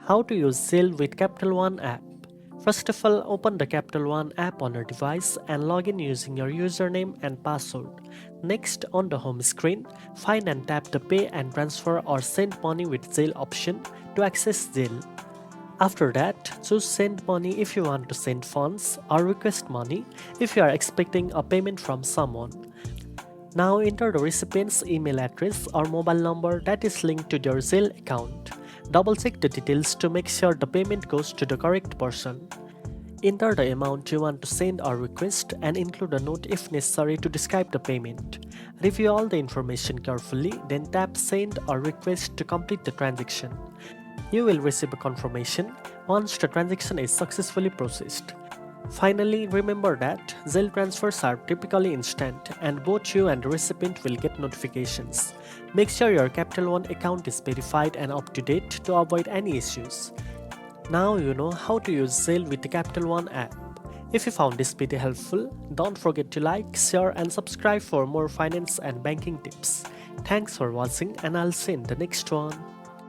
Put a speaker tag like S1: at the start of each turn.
S1: How to use Zelle with Capital One app. First of all, open the Capital One app on your device and log in using your username and password. Next, on the home screen, find and tap the Pay and Transfer or Send Money with Zelle option to access Zelle. After that, choose Send Money if you want to send funds or request money if you are expecting a payment from someone. Now enter the recipient's email address or mobile number that is linked to their Zelle account. Double check the details to make sure the payment goes to the correct person. Enter the amount you want to send or request and include a note if necessary to describe the payment. Review all the information carefully, then tap Send or Request to complete the transaction. You will receive a confirmation once the transaction is successfully processed. Finally, remember that Zelle transfers are typically instant and both you and the recipient will get notifications. Make sure your Capital One account is verified and up to date to avoid any issues. Now you know how to use Zelle with the Capital One app. If you found this video helpful, don't forget to like, share and subscribe for more finance and banking tips. Thanks for watching and I'll see you in the next one.